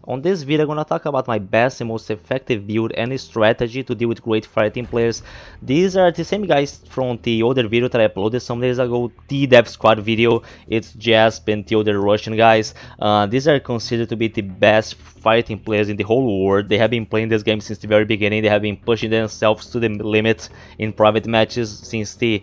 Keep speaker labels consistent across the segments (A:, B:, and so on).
A: On this video, I'm gonna talk about my best and most effective build and strategy to deal with great fireteam players. These are the same guys from the other video that I uploaded some days ago, the Dev Squad video. It's Jasp and the other Russian guys. These are considered to be the best fighting players in the whole world. They have been playing this game since the very beginning. They have been pushing themselves to the limit in private matches since the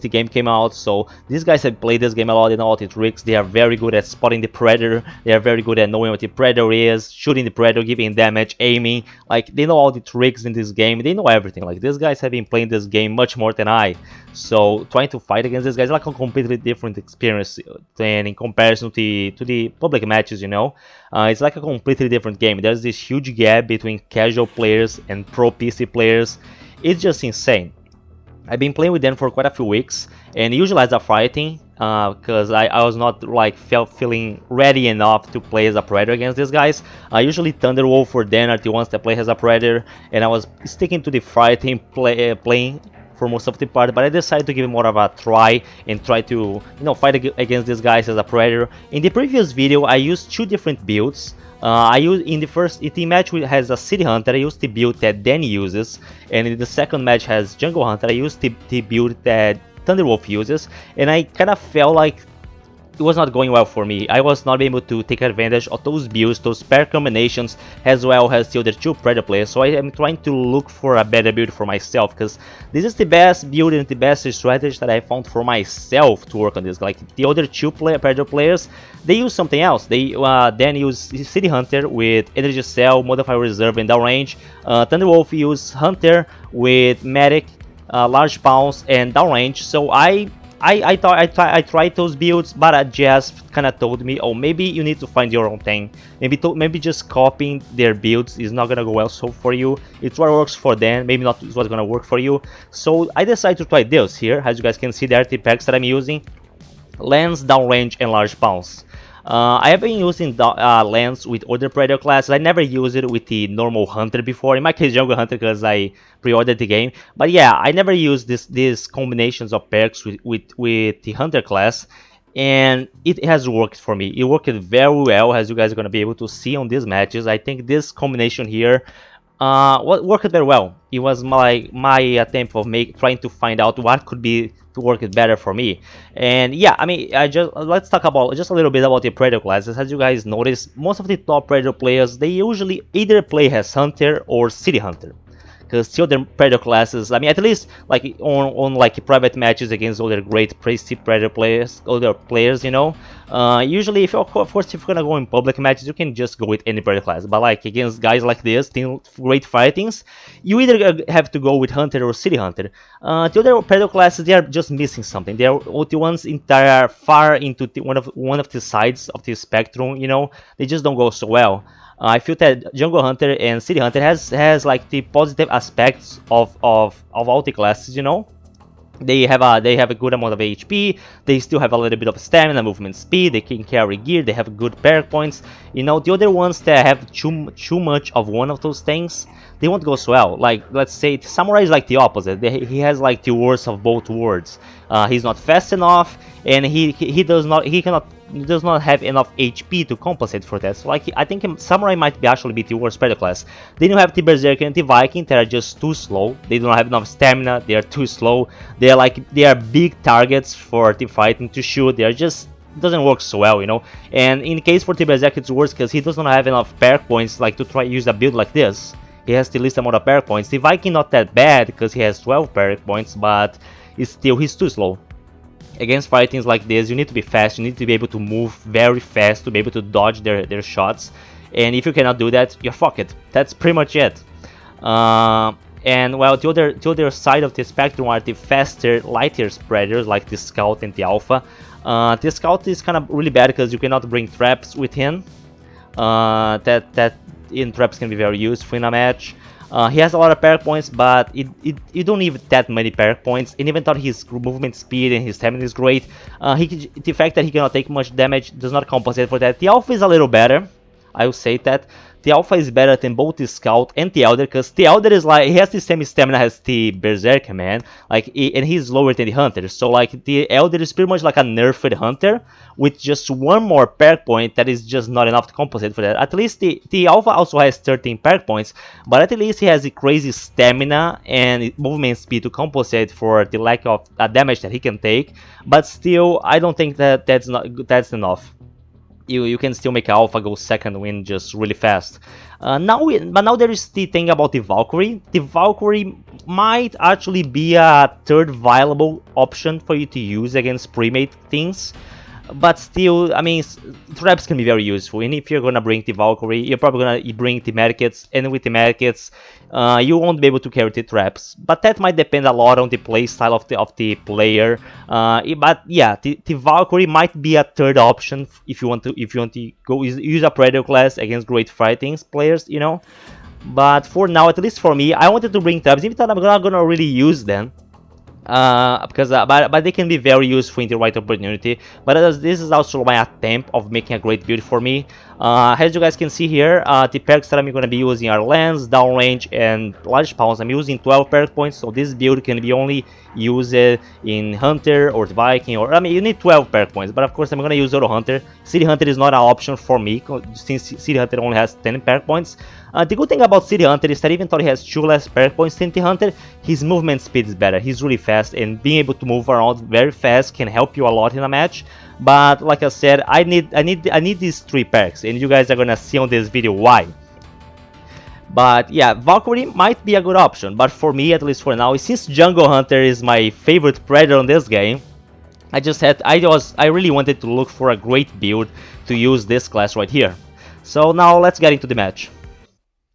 A: game came out. So these guys have played this game a lot. They know all the tricks. They are very good at spotting the predator. They are very good at knowing what the predator is, shooting the predator, giving damage, aiming. Like, they know all the tricks in this game. They know everything. Like, these guys have been playing this game much more than I. So trying to fight against these guys is like a completely different experience than in comparison to the public matches, you know. It's like a completely different game. There's this huge gap between casual players and pro PC players. It's just insane. I've been playing with them for quite a few weeks, and usually as a fighting, because I was not like feeling ready enough to play as a predator against these guys. Usually Thunderwolf or Dan are the ones that play as a predator, and I was sticking to the fighting playing for most of the part, but I decided to give it more of a try and try to, you know, fight against these guys as a predator. In the previous video, I used two different builds. I used in the first team match has a City Hunter. I used the build that Danny uses, and in the second match has Jungle Hunter. I used the build that Thunderwolf uses, and I kind of felt like it was not going well for me. I was not able to take advantage of those builds, those pair combinations, as well as the other two predator players. So I am trying to look for a better build for myself, because this is the best build and the best strategy that I found for myself to work on this. Like, the other two predator players, they use something else. They then use City Hunter with Energy Cell, Modifier Reserve, and downrange. Thunderwolf use Hunter with Medic, Large Pounce, and downrange. So I tried those builds, but I just kind of told me, oh, maybe you need to find your own thing. Maybe just copying their builds is not gonna go well so for you. It's what works for them, maybe not what's gonna work for you. So I decided to try this here. As you guys can see, the artifacts that I'm using: Lens, Downrange, and Large Pounce. I have been using Lens with other predator classes. I never used it with the normal Hunter before. In my case, Jungle Hunter, because I pre-ordered the game. But yeah, I never used these combinations of perks with the Hunter class, and it has worked for me. It worked very well, as you guys are gonna be able to see on these matches. I think this combination here worked very well. It was my attempt of trying to find out what could be to work it better for me. And yeah, I mean, let's talk about just a little bit about the predator classes. As you guys notice, most of the top predator players, they usually either play as Hunter or City Hunter, because the other predator classes, I mean, at least like on like private matches against other great predator players, other players, you know, usually, if of course, if you're gonna go in public matches, you can just go with any predator class. But like against guys like this, great fightings, you either have to go with Hunter or City Hunter. The other predator classes, they are just missing something. They are the ones that are far into one of the sides of the spectrum, you know. They just don't go so well. I feel that Jungle Hunter and City Hunter has like the positive aspects of all the classes, you know. They have a good amount of HP. They still have a little bit of stamina, movement speed. They can carry gear. They have good perk points. You know, the other ones that have too much of one of those things, they won't go so well. Like, let's say Samurai is like the opposite. He has like the worst of both worlds. He's not fast enough, and he does not have enough HP to compensate for that. So like, I think Samurai might actually be the worst predator class. Then you have the Berserker and the Viking that are just too slow. They don't have enough stamina. They are too slow. They are big targets for the fighting to shoot. They are just doesn't work so well, you know. And in case for the Berserker, it's worse because he does not have enough perk points like to try use a build like this. He has the least amount of perk points. The Viking not that bad because he has 12 perk points, but he's too slow. Against fightings like this, you need to be fast. You need to be able to move very fast to be able to dodge their shots. And if you cannot do that, you're fucked. That's pretty much it. And well, the other side of the spectrum are the faster, lighter predators like the Scout and the Alpha. The Scout is kind of really bad because you cannot bring traps with him. Traps can be very useful in a match. He has a lot of perk points, but you don't need that many perk points. And even though his movement speed and his stamina is great, the fact that he cannot take much damage does not compensate for that. The Alpha is a little better. I will say that. The Alpha is better than both the Scout and the Elder, because the Elder is like, he has the same stamina as the Berserker, man. Like, and he's lower than the Hunter. So, like, the Elder is pretty much like a nerfed Hunter with just one more perk point that is just not enough to compensate for that. At least the Alpha also has 13 perk points, but at least he has the crazy stamina and movement speed to compensate for the lack of damage that he can take. But still, I don't think that that's enough. You can still make Alpha go second win just really fast. But now there is the thing about the Valkyrie. The Valkyrie might actually be a third viable option for you to use against pre-made things. But still, I mean, traps can be very useful. And if you're gonna bring the Valkyrie, you're probably gonna bring the medkits, and with the medkits, you won't be able to carry the traps. But that might depend a lot on the playstyle of the player. But yeah, the Valkyrie might be a third option if you want to go use a Predator class against great fighting players, you know. But for now, at least for me, I wanted to bring traps, even though I'm not gonna really use them. But they can be very useful in the right opportunity. But this is also my attempt of making a great build for me. As you guys can see here, the perks that I'm going to be using are Lance, Downrange, and Large Pounds. I'm using 12 perk points, so this build can be only used in Hunter or Viking, or I mean, you need 12 perk points. But of course, I'm going to use Auto Hunter. City Hunter is not an option for me, since City Hunter only has 10 perk points. The good thing about City Hunter is that even though he has 2 less perk points than the Hunter, his movement speed is better. He's really fast, and being able to move around very fast can help you a lot in a match. But like I said, I need these 3 perks, and you guys are gonna see on this video why. But yeah, Valkyrie might be a good option, but for me, at least for now, since Jungle Hunter is my favorite Predator in this game, I really wanted to look for a great build to use this class right here. So now let's get into the match.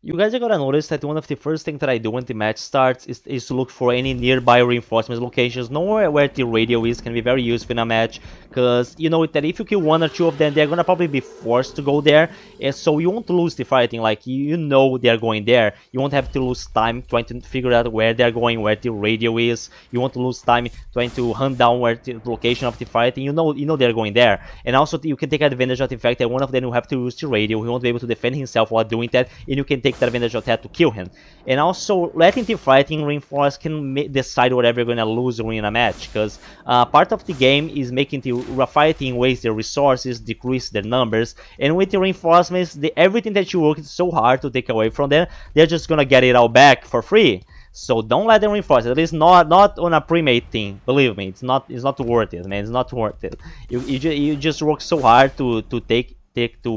A: You guys are gonna notice that one of the first things that I do when the match starts is to look for any nearby reinforcement locations. Nowhere where the radio is can be very useful in a match, because you know that if you kill 1 or 2 of them, they're gonna probably be forced to go there, and so you won't lose the fighting. Like, you know they're going there. You won't have to lose time trying to figure out where they're going, where the radio is. You won't lose time trying to hunt down where the location of the fighting. You know they're going there, and also you can take advantage of the fact that one of them will have to use the radio. He won't be able to defend himself while doing that, and you can take that advantage of that to kill him. And also, letting the fighting reinforce can decide whether you're gonna lose or win a match, because part of the game is making the fighting waste their resources, decrease their numbers, and with the reinforcements, everything that you worked so hard to take away from them, they're just gonna get it all back for free. So don't let them reinforce it. At least not on a pre-made thing. Believe me, it's not worth it, man. It's not worth it. You just work so hard to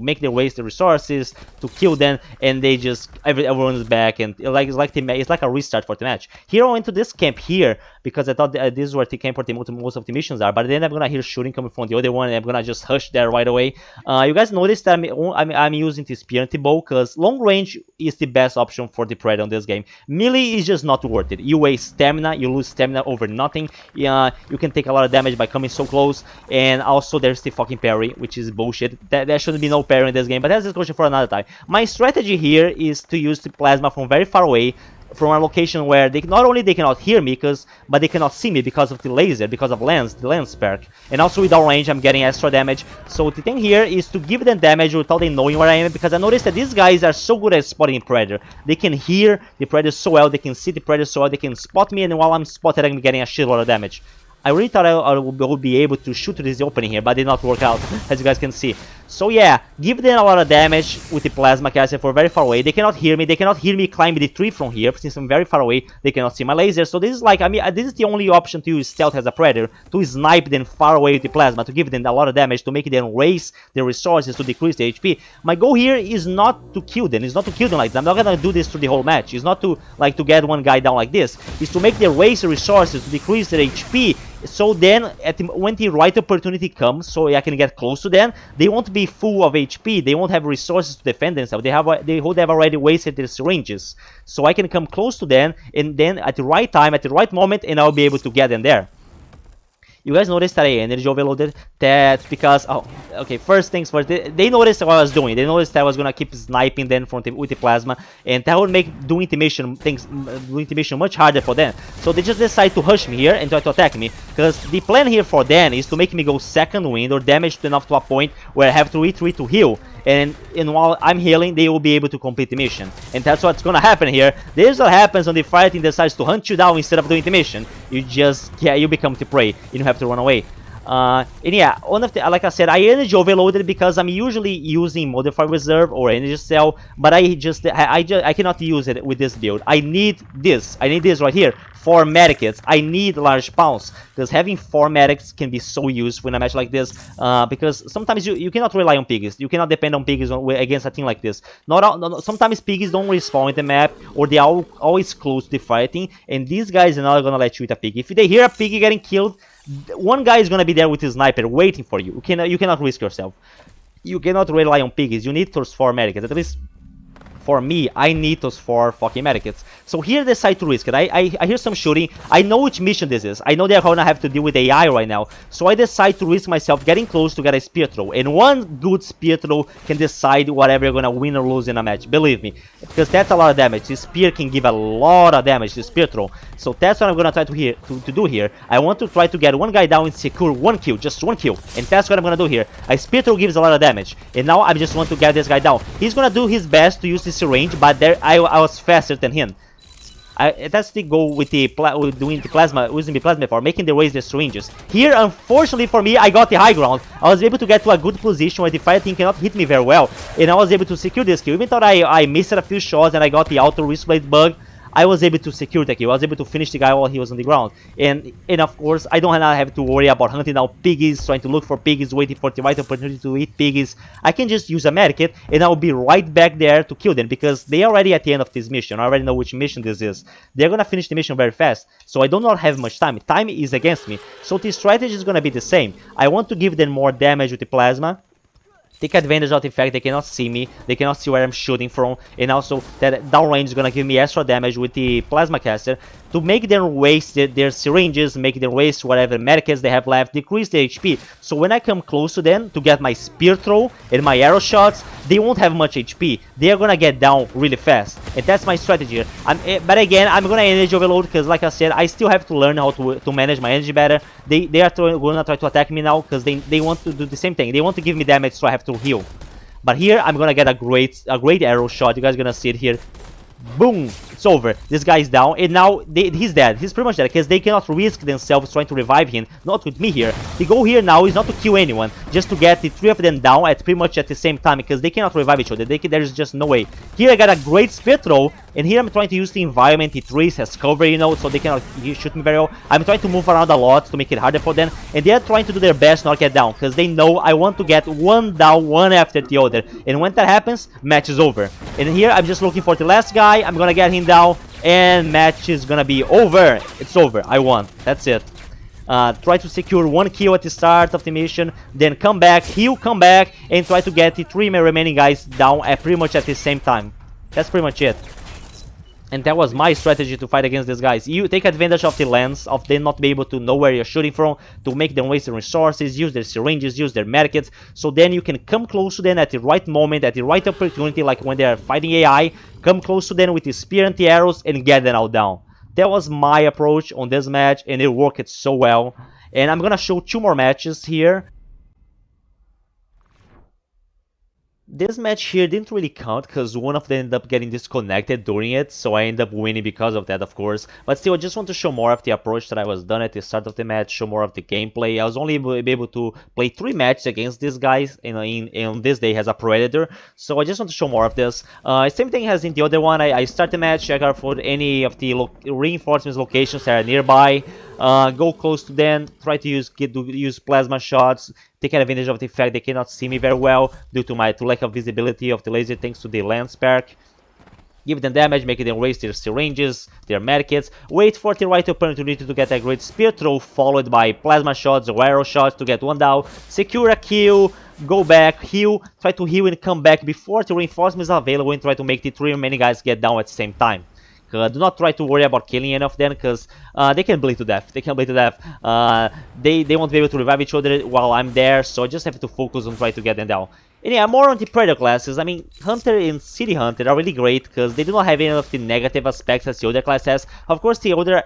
A: make them waste the resources to kill them, and they just everyone's back, and it's like a restart for the match. Here I went to this camp here because I thought this is where the camp where most of the missions are, but then I'm gonna hear shooting coming from the other one, and I'm gonna just hush there right away. You guys notice that I'm using the spear and the bow, because long range is the best option for the Predator in this game. Melee is just not worth it. You waste stamina, you lose stamina over nothing. You can take a lot of damage by coming so close, and also there's the fucking parry, which is bullshit. There shouldn't be no parry in this game, but that's a discussion for another time. My strategy here is to use the plasma from very far away, from a location where not only they cannot hear me, but they cannot see me because of the laser, because of the lens perk. And also with downrange, I'm getting extra damage. So the thing here is to give them damage without them knowing where I am, because I noticed that these guys are so good at spotting Predator. They can hear the Predator so well, they can see the Predator so well, they can spot me, and while I'm spotted, I'm getting a shitload of damage. I really thought I would be able to shoot to this opening here, but it did not work out, as you guys can see. So yeah, give them a lot of damage with the plasma caster for very far away. They cannot hear me climb the tree from here, since I'm very far away, they cannot see my laser. So this is like, I mean, this is the only option to use stealth as a Predator, to snipe them far away with the plasma, to give them a lot of damage, to make them waste their resources, to decrease the HP. My goal here is not to kill them, it's not to kill them like that. I'm not gonna do this through the whole match. It's not to get one guy down like this. It's to make them waste resources, to decrease their HP, so then when the right opportunity comes, so I can get close to them, they won't be full of HP, they won't have resources to defend themselves, they would have already wasted their syringes. So I can come close to them, and then at the right time, at the right moment, and I'll be able to get them there. You guys noticed that I energy overloaded? That's because, oh, okay, first things first, they noticed what I was doing. They noticed that I was gonna keep sniping them with the plasma, and that would make doing intimidation much harder for them. So they just decide to hush me here and try to attack me, because the plan here for them is to make me go second wind or damage enough to a point where I have to retreat to heal. And while I'm healing, they will be able to complete the mission. And that's what's gonna happen here. This is what happens when the fireteam decides to hunt you down instead of doing the mission. You just, yeah, you become the prey. You don't have to run away. And yeah, one of the, like I said, I energy overloaded because I'm usually using Modify Reserve or Energy Cell, but I cannot use it with this build. I need this right here. 4 medkits. I need large pounds, because having 4 medics can be so useful in a match like this, because sometimes you cannot rely on piggies. You cannot depend on piggies against a team like this. Sometimes piggies don't respawn in the map, or they are always close to the fighting, and these guys are not gonna let you hit a piggy. If they hear a piggy getting killed, one guy is gonna be there with his sniper waiting for you. You cannot risk yourself. You cannot rely on piggies. You need those 4 medkits. At least for me, I need those 4 fucking medkits. So here they decide to risk it. I hear some shooting. I know which mission this is. I know they're gonna have to deal with AI right now. So I decide to risk myself getting close to get a spear throw. And one good spear throw can decide whatever you're gonna win or lose in a match. Believe me. Because that's a lot of damage. This spear can give a lot of damage, this spear throw. So that's what I'm gonna try to do here. I want to try to get one guy down and secure 1 kill. Just 1 kill. And that's what I'm gonna do here. A spear throw gives a lot of damage. And now I just want to get this guy down. He's gonna do his best to use this range, but there I was faster than him. That's the goal with using the plasma for making the ways the syringes. Here, unfortunately for me, I got the high ground. I was able to get to a good position where the fire team cannot hit me very well, and I was able to secure this kill. Even though I missed a few shots and I got the auto wristblade bug, I was able to secure the kill. I was able to finish the guy while he was on the ground. And of course, I don't have to worry about hunting down piggies, trying to look for piggies, waiting for the right opportunity to eat piggies. I can just use a medkit, and I'll be right back there to kill them, because they are already at the end of this mission. I already know which mission this is. They're gonna finish the mission very fast, so I do not have much time. Time is against me. So the strategy is gonna be the same. I want to give them more damage with the plasma. Take advantage of the fact they cannot see me, they cannot see where I'm shooting from, and also that downrange is gonna give me extra damage with the plasma caster to make them waste their syringes, make them waste whatever medkits they have left, decrease the HP. So when I come close to them to get my spear throw and my arrow shots, they won't have much HP. They are gonna get down really fast, and that's my strategy. But again, I'm gonna energy overload, because like I said, I still have to learn how to manage my energy better. They are gonna try to attack me now, because they want to do the same thing. They want to give me damage, so I have to heal. But here I'm gonna get a great arrow shot. You guys are gonna see it here. Boom! It's over. This guy is down, and now he's dead. He's pretty much dead, because they cannot risk themselves trying to revive him. Not with me here. The goal here now is not to kill anyone, just to get the 3 of them down at pretty much at the same time, because they cannot revive each other. There's just no way. Here I got a great spear throw, and here I'm trying to use the environment. It trees has cover, you know, so they cannot shoot me very well. I'm trying to move around a lot to make it harder for them, and they are trying to do their best not get down, because they know I want to get one down, one after the other. And when that happens, match is over. And here I'm just looking for the last guy. I'm gonna get him down, and match is gonna be over. It's over. I won. That's it. Try to secure 1 kill at the start of the mission, then come back, heal, come back, and try to get the 3 remaining guys down at pretty much at the same time. That's pretty much it. And that was my strategy to fight against these guys. You take advantage of the lens, of them not be able to know where you're shooting from, to make them waste their resources, use their syringes, use their medkits, so then you can come close to them at the right moment, at the right opportunity, like when they are fighting AI, come close to them with the spear and the arrows and get them all down. That was my approach on this match, and it worked so well. And I'm gonna show 2 more matches here. This match here didn't really count, because one of them ended up getting disconnected during it, so I ended up winning because of that, of course. But still, I just want to show more of the approach that I was done at the start of the match, show more of the gameplay. I was only able to play 3 matches against these guys in this day as a Predator, so I just want to show more of this. Same thing as in the other one. I start the match, check out for any of the reinforcements locations that are nearby, go close to them, try to use plasma shots, take advantage of the fact they cannot see me very well due to my lack of visibility of the laser thanks to the lens perk. Give them damage, making them waste their syringes, their medkits, wait for the right opportunity to get a great spear throw followed by plasma shots or arrow shots to get one down, secure a kill, go back, heal, try to heal and come back before the reinforcements are available, and try to make the 3 remaining guys get down at the same time. Do not try to worry about killing any of them, because they can bleed to death. They can bleed to death. They won't be able to revive each other while I'm there, so I just have to focus on trying to get them down. And yeah, more on the Predator classes. I mean, Hunter and City Hunter are really great because they do not have any of the negative aspects as the other class has. Of course, the other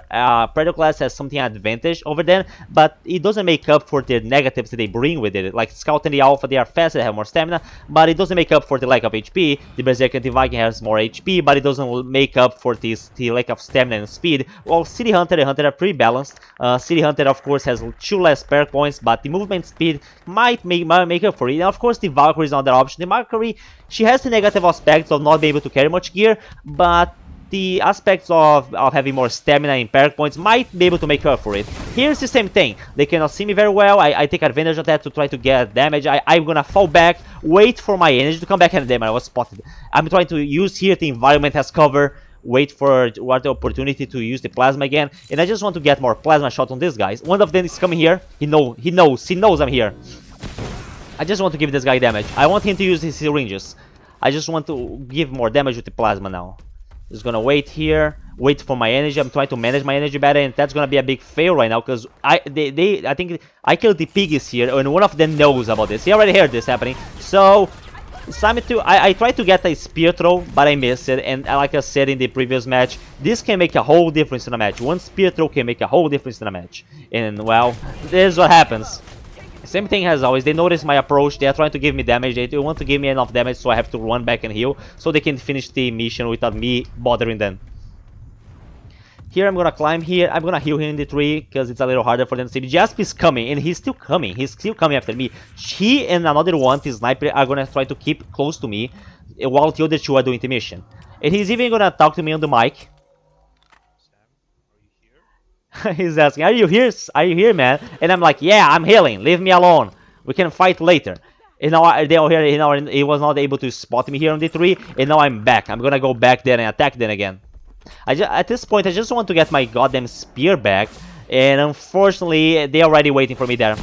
A: Predator class has something advantage over them, but it doesn't make up for the negatives that they bring with it. Like Scout and the Alpha, they are faster, they have more stamina, but it doesn't make up for the lack of HP. The Berserker and the Viking has more HP, but it doesn't make up for the lack of stamina and speed. While City Hunter and Hunter are pretty balanced. City Hunter, of course, has 2 less perk points, but the movement speed might make up for it. And of course, the Valkyrie is another option. The Valkyrie, she has the negative aspects of not being able to carry much gear, but the aspects of having more stamina and perk points might be able to make up for it. Here's the same thing. They cannot see me very well. I take advantage of that to try to get damage. I'm gonna fall back, wait for my energy to come back, and then I was spotted. I'm trying to use here the environment as cover, wait for what the opportunity to use the plasma again, and I just want to get more plasma shot on these guys. One of them is coming here. He knows I'm here. I just want to give this guy damage. I want him to use his syringes. I just want to give more damage with the plasma now. Just gonna wait here, wait for my energy. I'm trying to manage my energy better, and that's gonna be a big fail right now because I think I killed the piggies here, and one of them knows about this. He already heard this happening, so it's time to. I tried to get a spear throw, but I missed it, and like I said in the previous match, this can make a whole difference in a match. One spear throw can make a whole difference in a match, and well, this is what happens. Same thing as always. They notice my approach. They are trying to give me damage. They want to give me enough damage, so I have to run back and heal, so they can finish the mission without me bothering them. Here I'm gonna climb here. I'm gonna heal him in the tree because it's a little harder for them to see. Jasp is coming, and he's still coming. He's still coming after me. He and another one, the sniper, are gonna try to keep close to me while the other two are doing the mission. And he's even gonna talk to me on the mic. He's asking, "Are you here? Are you here, man?" And I'm like, "Yeah, I'm healing. Leave me alone. We can fight later." And now they all here. You know, he was not able to spot me here on the tree, and now I'm back. I'm gonna go back there and attack them again. At this point, I just want to get my goddamn spear back, and unfortunately, they're already waiting for me there.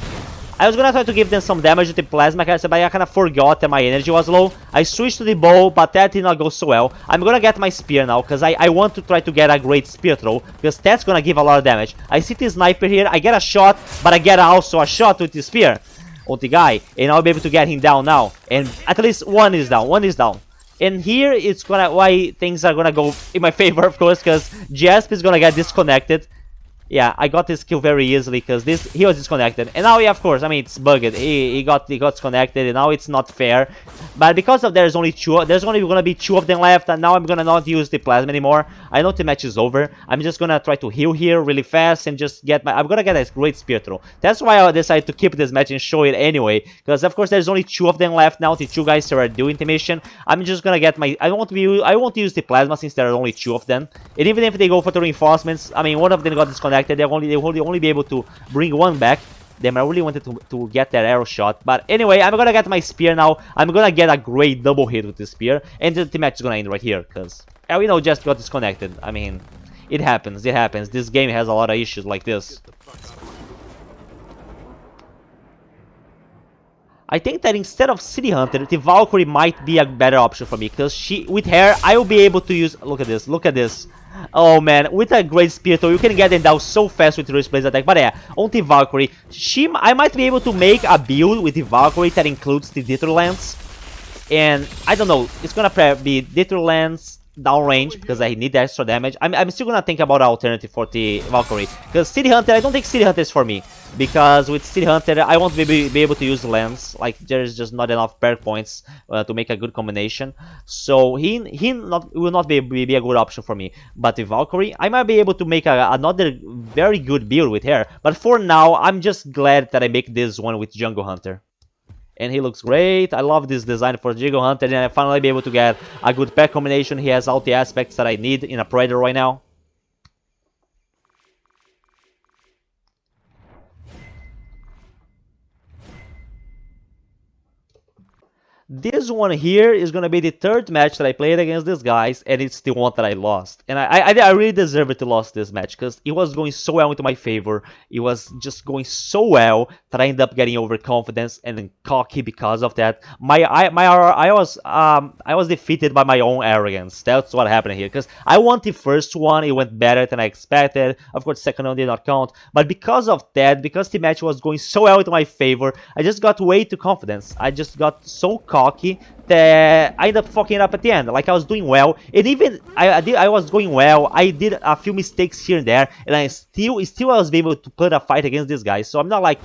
A: I was gonna try to give them some damage with the plasma caster, but I kind of forgot that my energy was low. I switched to the bow, but that did not go so well. I'm gonna get my spear now, because I want to try to get a great spear throw, because that's gonna give a lot of damage. I see the sniper here, I get a shot, but I get also a shot with the spear on the guy, and I'll be able to get him down now. And at least one is down. And here it's gonna why things are gonna go in my favor, of course, because Jasp is gonna get disconnected. Yeah, I got this kill very easily because he was disconnected, and now, yeah, of course, I mean, it's bugged. He got disconnected, and now it's not fair. But because of there's only gonna be 2 of them left, and now I'm gonna not use the plasma anymore. I know the match is over. I'm just gonna try to heal here really fast and just get I'm gonna get a great spear throw. That's why I decided to keep this match and show it anyway, because of course there's only 2 of them left now. The 2 guys that are doing the mission. I'm just gonna get my. I won't use the plasma since there are only 2 of them. And even if they go for the reinforcements, I mean, one of them got disconnected. They will only be able to bring one back. Damn, I really wanted to get that arrow shot. But anyway, I'm gonna get my spear now. I'm gonna get a great double hit with the spear. And the match is gonna end right here. Because, we know, just got disconnected. I mean, it happens. It happens. This game has a lot of issues like this. I think that instead of City Hunter, the Valkyrie might be a better option for me. Because with her, I will be able to use... Look at this. Look at this. Oh man, with a great spear throw, you can get them down so fast with wrist blaze attack. But yeah, on the Valkyrie, I might be able to make a build with the Valkyrie that includes the dithered lance. And I don't know, it's gonna be dithered lance downrange because I need extra damage. I'm still gonna think about an alternative for the Valkyrie. Because City Hunter, I don't think City Hunter is for me. Because with City Hunter, I won't be able to use the lens. Like, there's just not enough perk points to make a good combination. So he will not be a good option for me. But the Valkyrie, I might be able to make another very good build with her. But for now, I'm just glad that I make this one with Jungle Hunter. And he looks great. I love this design for Jungle Hunter. And I finally be able to get a good pack combination. He has all the aspects that I need in a Predator right now. This one here is gonna be the third match that I played against these guys, and it's the one that I lost. And I really deserve it to lose this match because it was going so well into my favor. It was just going so well that I ended up getting overconfidence and then cocky because of that. I was defeated by my own arrogance. That's what happened here. Because I won the first one, it went better than I expected. Of course, the second one did not count. But because of that, because the match was going so well into my favor, I just got way too confident. I just got so cocky that I ended up fucking it up at the end. Like I was doing well, and even I was going well. I did a few mistakes here and there, and I still I was able to put a fight against this guy. So I'm not like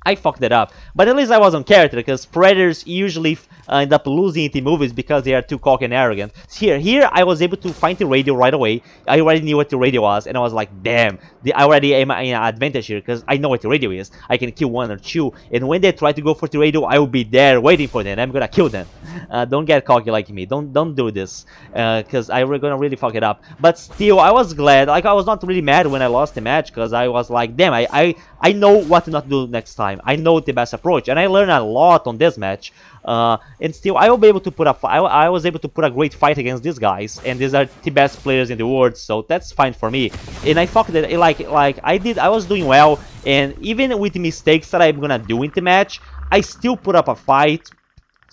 A: I fucked it up, but at least I was on character because predators usually end up losing in the movies because they are too cocky and arrogant. Here I was able to find the radio right away. I already knew what the radio was, and I was like, damn, I already am in an advantage here because I know what the radio is. I can kill one or two, and when they try to go for the radio, I will be there waiting for them. I'm gonna kill them. Don't get cocky like me. Don't do this, because I'm gonna really fuck it up. But still, I was glad. Like I was not really mad when I lost the match because I was like, damn, I know what to not do next time. I know the best approach, and I learned a lot on this match. And still, I will be able to put I was able to put a great fight against these guys, and these are the best players in the world, so that's fine for me. And I fucked it like I was doing well, and even with the mistakes that I'm gonna do in the match, I still put up a fight.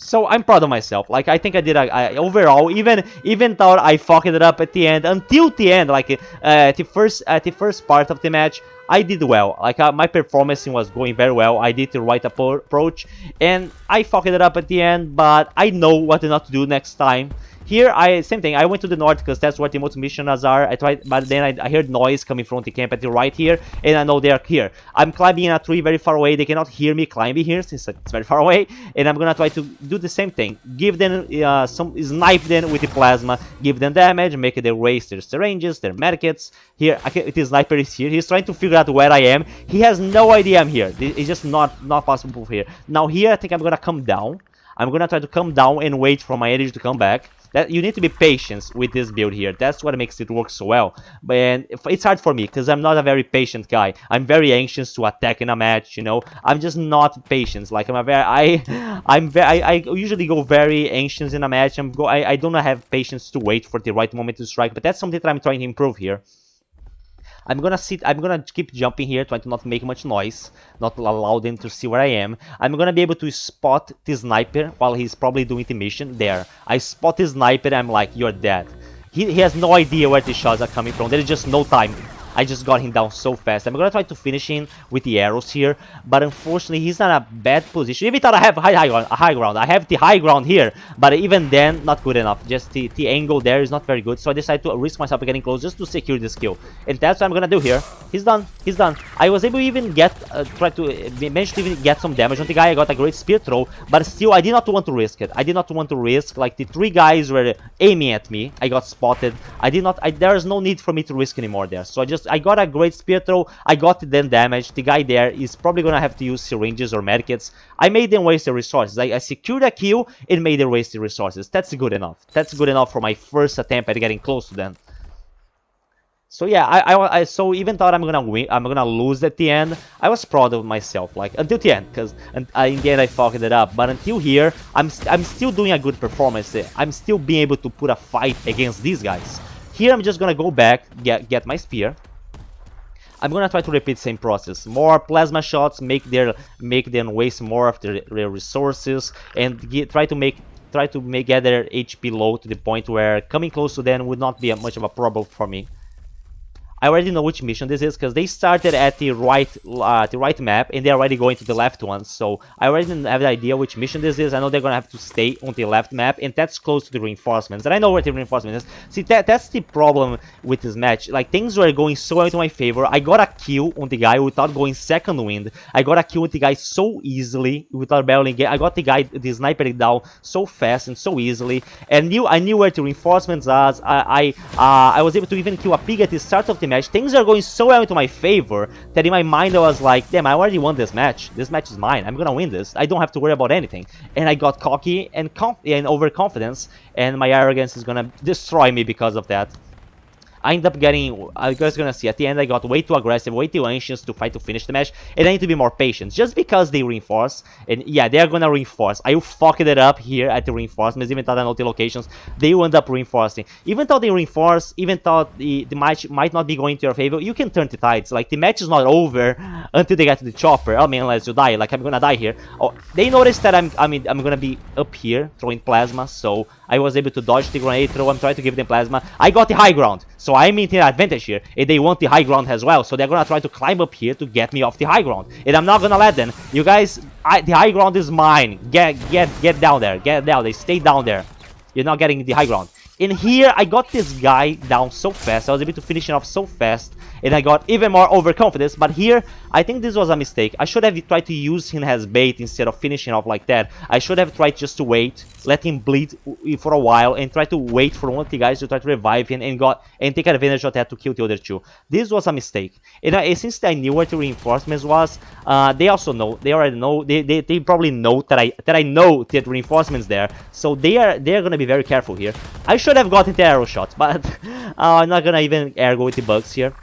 A: So I'm proud of myself. Like I think I did overall, even though I fucked it up at the end, until the end, like at the first part of the match, I did well. Like my performance was going very well. I did the right approach, and I fucked it up at the end. But I know what not to do next time. Here, same thing. I went to the north because that's where the most missions are. I tried, but then I heard noise coming from the camp at the right here, and I know they are here. I'm climbing in a tree very far away. They cannot hear me climbing here since it's very far away, and I'm gonna try to do the same thing. Give them snipe them with the plasma, give them damage, make them waste their syringes, their medkits. Here, the sniper is here. He's trying to figure out where I am. He has no idea I'm here. It's just not possible here. Now here, I think I'm gonna come down. I'm gonna try to come down and wait for my energy to come back. That you need to be patient with this build here. That's what makes it work so well. But it's hard for me because I'm not a very patient guy. I'm very anxious to attack in a match. You know, I'm just not patient. Like I usually go very anxious in a match. I don't have patience to wait for the right moment to strike. But that's something that I'm trying to improve here. I'm gonna keep jumping here, trying to not make much noise, not allow them to see where I am. I'm gonna be able to spot the sniper while he's probably doing the mission. There, I spot the sniper, I'm like, you're dead. He has no idea where the shots are coming from. There is just no time. I just got him down so fast. I'm gonna try to finish him with the arrows here, but unfortunately he's in a bad position. Even though I have high ground, I have the high ground here, but even then, not good enough. Just the angle there is not very good, so I decided to risk myself getting close just to secure this kill. And that's what I'm gonna do here. He's done. He's done. I was able to even try to manage to even get some damage on the guy. I got a great spear throw, but still, I did not want to risk it. I did not want to risk, like the 3 guys were aiming at me. I got spotted. There is no need for me to risk anymore there. So I got a great spear throw. I got them damage. The guy there is probably gonna have to use syringes or medkits. I made them waste their resources. I secured a kill and made them waste their resources. That's good enough. That's good enough for my first attempt at getting close to them. So yeah, so even though I'm gonna lose at the end, I was proud of myself, like until the end, because in the end I fucked it up. But until here, I'm still doing a good performance. I'm still being able to put a fight against these guys. Here I'm just gonna go back, get my spear. I'm gonna try to repeat the same process. More plasma shots, make them waste more of their resources, and try to get their HP low to the point where coming close to them would not be much of a problem for me. I already know which mission this is because they started at the right map and they're already going to the left one. So I already have the idea which mission this is. I know they're gonna have to stay on the left map, and that's close to the reinforcements. And I know where the reinforcement is. See, that's the problem with this match. Like things were going so well into my favor. I got a kill on the guy without going second wind. I got a kill with the guy so easily without barreling. I got the sniper down so fast and so easily. And I knew where the reinforcements was. I was able to even kill a pig at the start of the match. Things are going so well into my favor that in my mind I was like, damn, I already won this match. This match is mine. I'm gonna win this. I don't have to worry about anything. And I got cocky and overconfidence, and my arrogance is gonna destroy me because of that. I end up getting, you guys are gonna see, at the end I got way too aggressive, way too anxious to fight to finish the match, and I need to be more patient, just because they reinforce, and yeah, they're gonna reinforce. I fucked it up here at the reinforcements, even though I know the locations, they will end up reinforcing. Even though they reinforce, even though the match might not be going to your favor, you can turn the tides. Like, the match is not over until they get to the chopper. I mean, unless you die, like, I'm gonna die here. Oh, they noticed that I'm gonna be up here throwing plasma, so I was able to dodge the grenade throw. I'm trying to give them plasma. I got the high ground, so I'm in the advantage here, and they want the high ground as well, so they're gonna try to climb up here to get me off the high ground, and I'm not gonna let them. You guys, the high ground is mine. Get down there. Get down. They stay down there. You're not getting the high ground. In here, I got this guy down so fast. I was able to finish it off so fast, and I got even more overconfidence. But here, I think this was a mistake. I should have tried to use him as bait instead of finishing off like that. I should have tried just to wait, let him bleed for a while, and try to wait for one of the guys to try to revive him and take advantage of that to kill the other two. This was a mistake. And since I knew where the reinforcements was, they also know. They already know. They probably know that I know that reinforcements there. So they're gonna be very careful here. I should have gotten the arrow shots, but I'm not gonna even air go with the bugs here.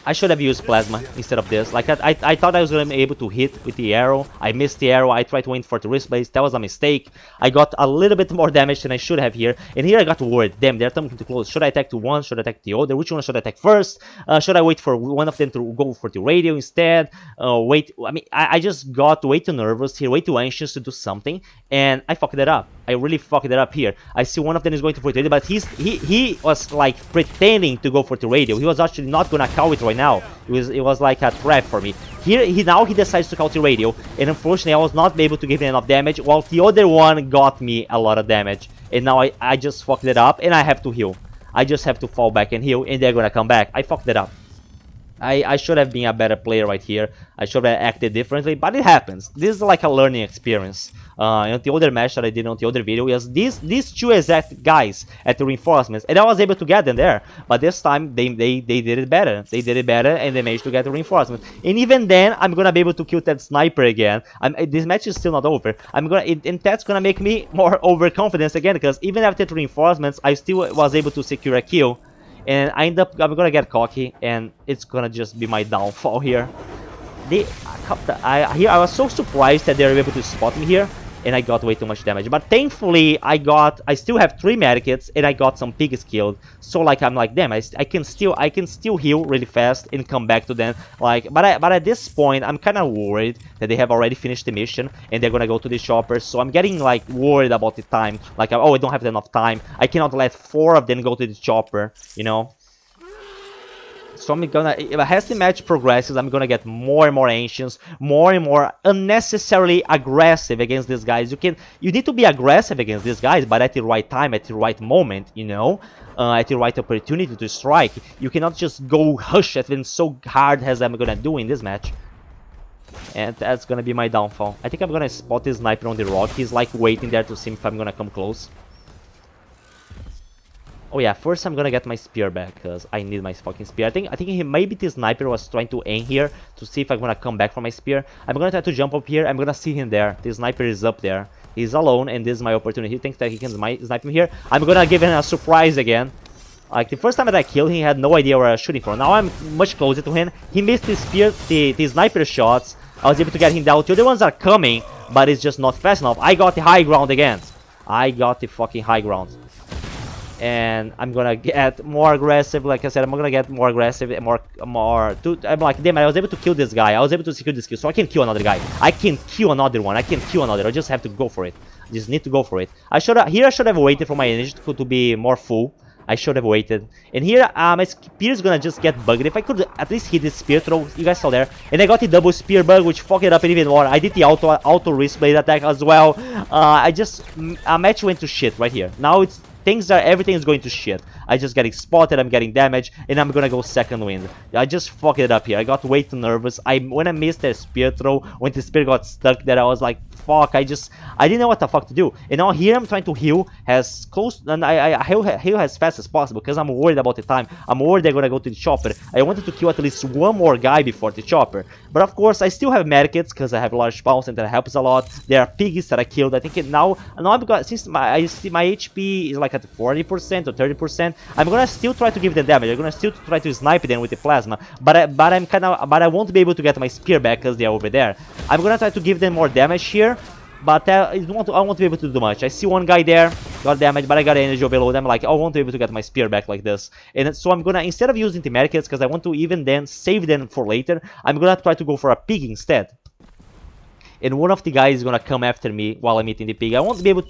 A: I should have used plasma instead of this. Like, I thought I was going to be able to hit with the arrow. I missed the arrow. I tried to wait for the wrist blaze. That was a mistake. I got a little bit more damage than I should have here. And here I got worried. Damn, they're coming too close. Should I attack to one? Should I attack the other? Which one should I attack first? Should I wait for one of them to go for the radio instead? Wait. I mean, I just got way too nervous here, way too anxious to do something. And I fucked it up. I really fucked it up here. I see one of them is going to for the radio, but he was like pretending to go for the radio. He was actually not gonna call it right now. It was like a trap for me. Here he decides to call the radio, and unfortunately I was not able to give him enough damage, while the other one got me a lot of damage. And now I just fucked it up, and I have to heal. I just have to fall back and heal, and they're gonna come back. I fucked it up. I should have been a better player right here. I should have acted differently, but it happens. This is like a learning experience. On the other match that I did on the other video, was these two exact guys at the reinforcements, and I was able to get them there. But this time they did it better. They did it better, and they managed to get the reinforcements. And even then, I'm gonna be able to kill that sniper again. This match is still not over. And that's gonna make me more overconfident again, because even after the reinforcements, I still was able to secure a kill. And I'm gonna get cocky, and it's gonna just be my downfall here. I was so surprised that they were able to spot me here, and I got way too much damage. But thankfully, I still have 3 medkits, and I got some pigs killed. So like, I'm like, damn, I can still heal really fast and come back to them. Like, but at this point, I'm kind of worried that they have already finished the mission and they're gonna go to the chopper. So I'm getting like worried about the time. Like, oh, I don't have enough time. I cannot let 4 of them go to the chopper, you know. So I'm gonna, as the match progresses, I'm gonna get more and more anxious, more and more unnecessarily aggressive against these guys. You need to be aggressive against these guys, but at the right time, at the right moment, you know, at the right opportunity to strike. You cannot just go hush at them so hard as I'm gonna do in this match. And that's gonna be my downfall. I think I'm gonna spot this sniper on the rock. He's like waiting there to see if I'm gonna come close. Oh yeah, first I'm gonna get my spear back, because I need my fucking spear. I think maybe the sniper was trying to aim here to see if I'm gonna come back for my spear. I'm gonna try to jump up here. I'm gonna see him there. The sniper is up there. He's alone, and this is my opportunity. He thinks that he can snipe him here. I'm gonna give him a surprise again. Like, the first time that I killed him, he had no idea where I was shooting from. Now I'm much closer to him. He missed the spear, the sniper shots. I was able to get him down. The other ones are coming, but it's just not fast enough. I got the high ground again. I got the fucking high ground. And I'm gonna get more aggressive. Like I said, I'm gonna get more aggressive, I'm like, damn, I was able to kill this guy. I was able to secure this kill, so I can kill another guy. I can kill another one. I can kill another. I just have to go for it. I just need to go for it. I should have waited for my energy to be more full. I should have waited. And here, my spear is gonna just get bugged. If I could at least hit this spear throw, you guys saw there. And I got the double spear bug, which fucked it up even more. I did the auto wrist blade attack as well. A match went to shit right here. Now everything is going to shit. I just getting spotted, I'm getting damage, and I'm gonna go second wind. I just fucked it up here. I got way too nervous. When I missed that spear throw, when the spear got stuck there, I was like, fuck, I didn't know what the fuck to do. And now here I'm trying to heal as close, and I heal as fast as possible, because I'm worried about the time. I'm worried they're gonna go to the chopper. I wanted to kill at least one more guy before the chopper. But of course, I still have medkits, because I have large bounce, and that helps a lot. There are pigs that I killed. I think now I've got, since my HP is like like at 40% or 30%, I'm gonna still try to give them damage. I'm gonna still try to snipe them with the plasma, but I won't be able to get my spear back because they're over there. I'm gonna try to give them more damage here, but I won't be able to do much. I see one guy there, got damage, but I got energy overload. I'm like, I won't be able to get my spear back like this. And so I'm gonna, instead of using the medkits, because I want to even then save them for later, I'm gonna try to go for a pig instead. And one of the guys is gonna come after me while I'm eating the pig. He won't be able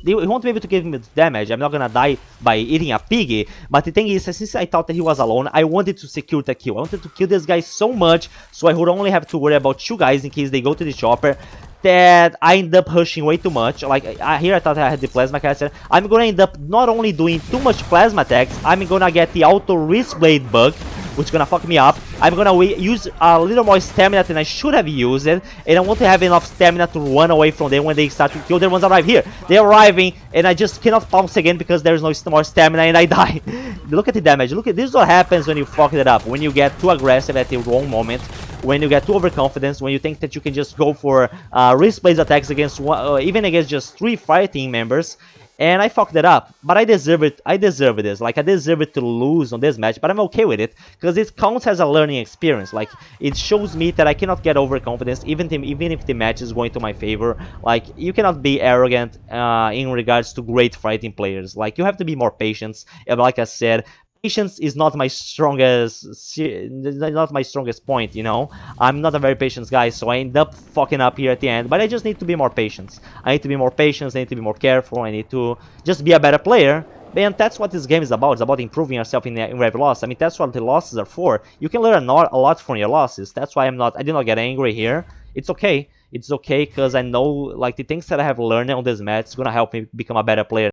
A: to give me damage. I'm not gonna die by eating a pig. But the thing is, since I thought that he was alone, I wanted to secure the kill. I wanted to kill this guy so much, so I would only have to worry about 2 guys in case they go to the chopper. That I end up pushing way too much. Like here I thought I had the plasma caster. I'm gonna end up not only doing too much plasma attacks, I'm gonna get the auto wrist blade bug, which is gonna fuck me up. I'm gonna use a little more stamina than I should have used it, and I want to have enough stamina to run away from them when they start to kill. Their ones arrive here. They're arriving, and I just cannot bounce again because there's no more stamina, and I die. Look at the damage. Look at this. Is what happens when you fuck it up. When you get too aggressive at the wrong moment. When you get too overconfident, when you think that you can just go for wrist blade attacks against even against just 3 fire team members, and I fucked it up. But I deserve it. I deserve this. Like I deserve it to lose on this match, but I'm okay with it because it counts as a learning experience. Like it shows me that I cannot get overconfident even if the match is going to my favor. Like you cannot be arrogant in regards to great fighting players. Like you have to be more patient. And like I said, patience is not my strongest point, you know. I'm not a very patient guy, so I end up fucking up here at the end, but I just need to be more patient. I need to be more patient, I need to be more careful, I need to just be a better player. And that's what this game is about. It's about improving yourself in every loss. I mean, that's what the losses are for. You can learn a lot from your losses. That's why I did not get angry here. It's okay. It's okay because I know like the things that I have learned on this match is gonna help me become a better player.